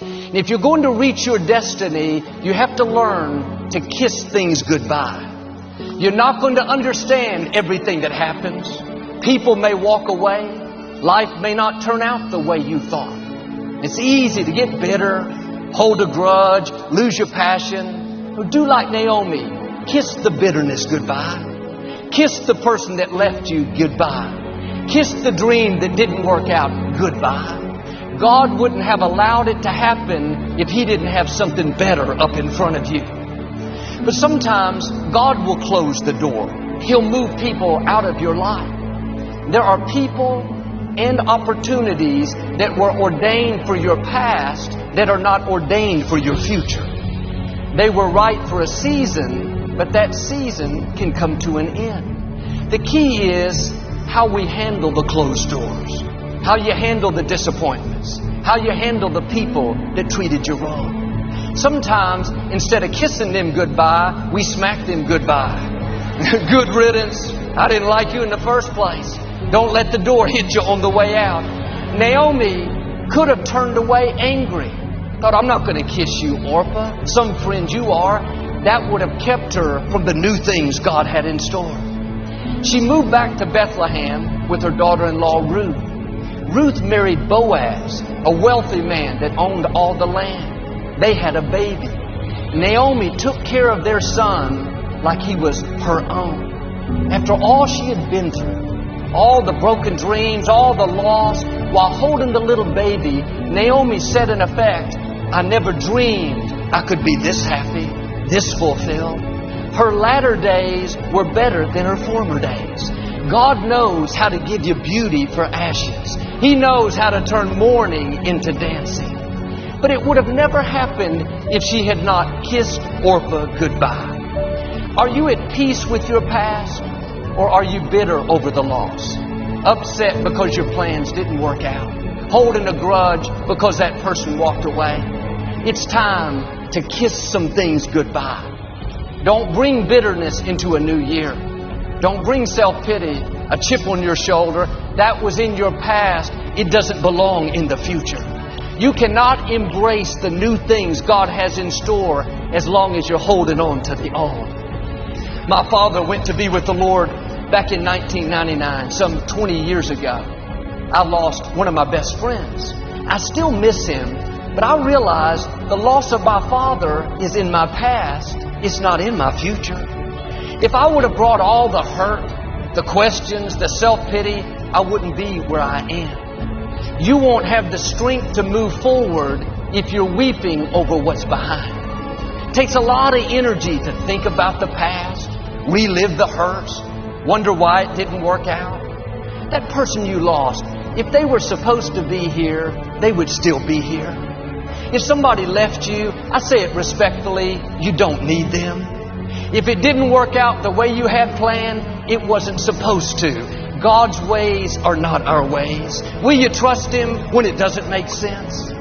And if you're going to reach your destiny, you have to learn to kiss things goodbye. You're not going to understand everything that happens. People may walk away. Life may not turn out the way you thought. It's easy to get bitter, hold a grudge, lose your passion. Well, do like Naomi. Kiss the bitterness goodbye. Kiss the person that left you goodbye. Kiss the dream that didn't work out goodbye. God wouldn't have allowed it to happen if He didn't have something better up in front of you. But sometimes God will close the door. He'll move people out of your life. There are people and opportunities that were ordained for your past that are not ordained for your future. They were right for a season, but that season can come to an end. The key is how we handle the closed doors, how you handle the disappointments, how you handle the people that treated you wrong. Sometimes, instead of kissing them goodbye, we smack them goodbye. Good riddance. I didn't like you in the first place. Don't let the door hit you on the way out. Naomi could have turned away angry. Thought, I'm not going to kiss you, Orpah. Some friend you are. That would have kept her from the new things God had in store. She moved back to Bethlehem with her daughter-in-law, Ruth. Ruth married Boaz, a wealthy man that owned all the land. They had a baby. Naomi took care of their son like he was her own. After all she had been through, all the broken dreams, all the loss, while holding the little baby, Naomi said in effect, I never dreamed I could be this happy, this fulfilled. Her latter days were better than her former days. God knows how to give you beauty for ashes. He knows how to turn mourning into dancing. But it would have never happened if she had not kissed Orpah goodbye. Are you at peace with your past? Or are you bitter over the loss? Upset because your plans didn't work out? Holding a grudge because that person walked away? It's time to kiss some things goodbye. Don't bring bitterness into a new year. Don't bring self-pity, a chip on your shoulder. That was in your past. It doesn't belong in the future. You cannot embrace the new things God has in store as long as you're holding on to the old. My father went to be with the Lord back in 1999, some 20 years ago. I lost one of my best friends. I still miss him, but I realized the loss of my father is in my past. It's not in my future. If I would have brought all the hurt, the questions, the self-pity, I wouldn't be where I am. You won't have the strength to move forward if you're weeping over what's behind. It takes a lot of energy to think about the past, relive the hurts, wonder why it didn't work out. That person you lost, if they were supposed to be here, they would still be here. If somebody left you, I say it respectfully, you don't need them. If it didn't work out the way you had planned, it wasn't supposed to. God's ways are not our ways. Will you trust Him when it doesn't make sense?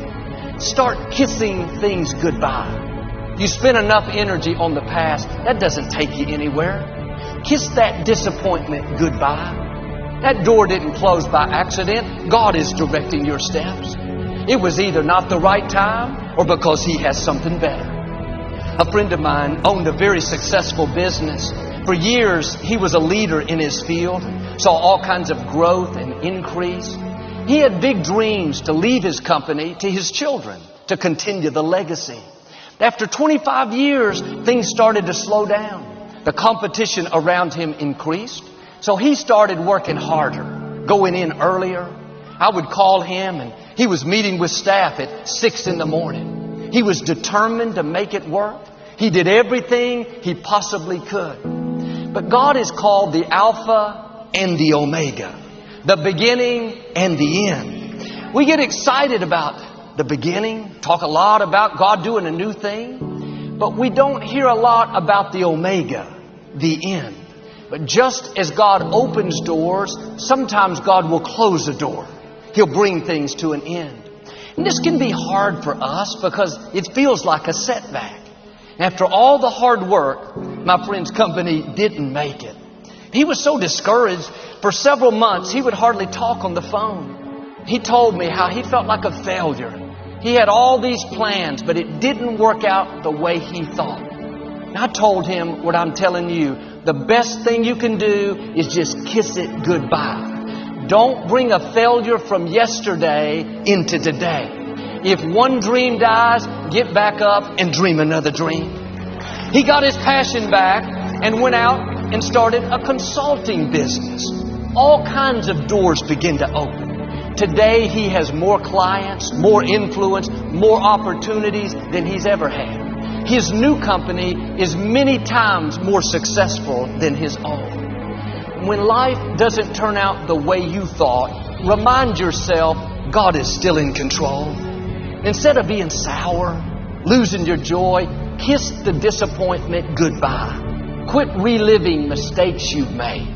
Start kissing things goodbye. You spend enough energy on the past, that doesn't take you anywhere. Kiss that disappointment goodbye. That door didn't close by accident. God is directing your steps. It was either not the right time or because He has something better. A friend of mine owned a very successful business. For years, he was a leader in his field, saw all kinds of growth and increase. He had big dreams to leave his company to his children, to continue the legacy. After 25 years, things started to slow down. The competition around him increased. So he started working harder, going in earlier. I would call him and he was meeting with staff at 6 in the morning. He was determined to make it work. He did everything he possibly could. But God is called the Alpha and the Omega, the beginning and the end. We get excited about the beginning, talk a lot about God doing a new thing, but we don't hear a lot about the Omega, the end. But just as God opens doors, sometimes God will close a door. He'll bring things to an end. And this can be hard for us because it feels like a setback. After all the hard work, my friend's company didn't make it. He was so discouraged. For several months, he would hardly talk on the phone. He told me how he felt like a failure. He had all these plans, but it didn't work out the way he thought. And I told him what I'm telling you. The best thing you can do is just kiss it goodbye. Don't bring a failure from yesterday into today. If one dream dies, get back up and dream another dream. He got his passion back and went out and started a consulting business. All kinds of doors began to open. Today he has more clients, more influence, more opportunities than he's ever had. His new company is many times more successful than his own. When life doesn't turn out the way you thought, remind yourself God is still in control. Instead of being sour, losing your joy, kiss the disappointment goodbye. Quit reliving mistakes you've made.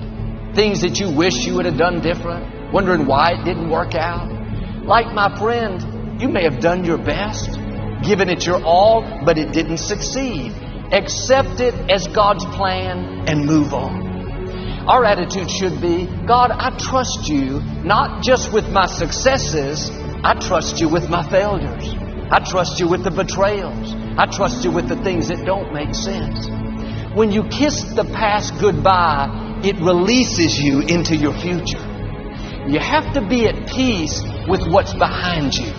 Things that you wish you would have done different, wondering why it didn't work out. Like my friend, you may have done your best, given it your all, but it didn't succeed. Accept it as God's plan and move on. Our attitude should be, God, I trust you not just with my successes, I trust you with my failures. I trust you with the betrayals. I trust you with the things that don't make sense. When you kiss the past goodbye, it releases you into your future. You have to be at peace with what's behind you.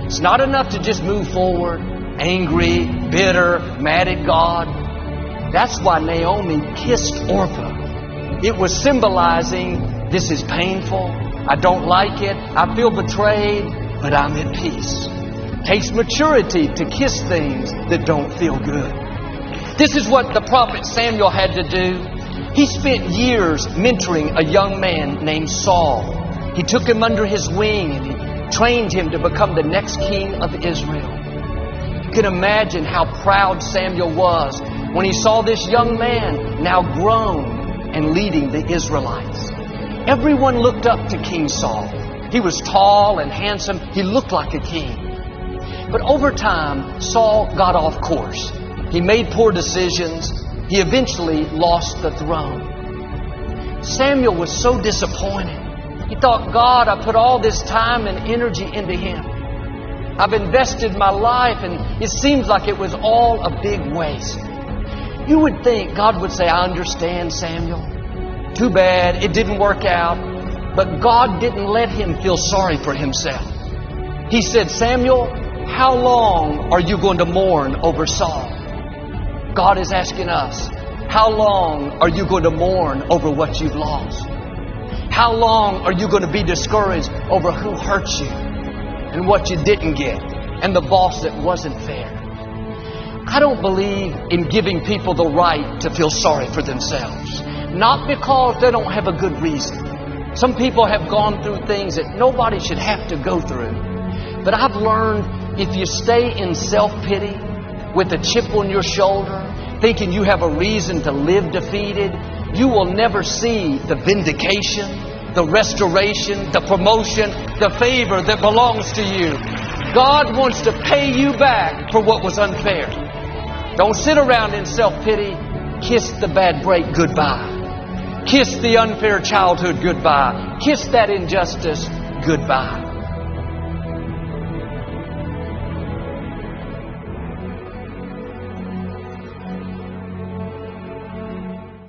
It's not enough to just move forward, angry, bitter, mad at God. That's why Naomi kissed Orpah. It was symbolizing, this is painful, I don't like it, I feel betrayed, but I'm at peace. It takes maturity to kiss things that don't feel good. This is what the prophet Samuel had to do. He spent years mentoring a young man named Saul. He took him under his wing and he trained him to become the next king of Israel. You can imagine how proud Samuel was when he saw this young man now grown and leading the Israelites. Everyone looked up to King Saul. He was tall and handsome. He looked like a king. But over time, Saul got off course. He made poor decisions. He eventually lost the throne. Samuel was so disappointed. He thought, God, I put all this time and energy into him. I've invested my life and it seems like it was all a big waste. You would think God would say, I understand, Samuel. Too bad, it didn't work out. But God didn't let him feel sorry for himself. He said, Samuel, how long are you going to mourn over Saul? God is asking us, how long are you going to mourn over what you've lost? How long are you going to be discouraged over who hurt you and what you didn't get and the boss that wasn't fair? I don't believe in giving people the right to feel sorry for themselves. Not because they don't have a good reason. Some people have gone through things that nobody should have to go through. But I've learned if you stay in self-pity with a chip on your shoulder, thinking you have a reason to live defeated, you will never see the vindication, the restoration, the promotion, the favor that belongs to you. God wants to pay you back for what was unfair. Don't sit around in self-pity. Kiss the bad break goodbye. Kiss the unfair childhood goodbye. Kiss that injustice goodbye.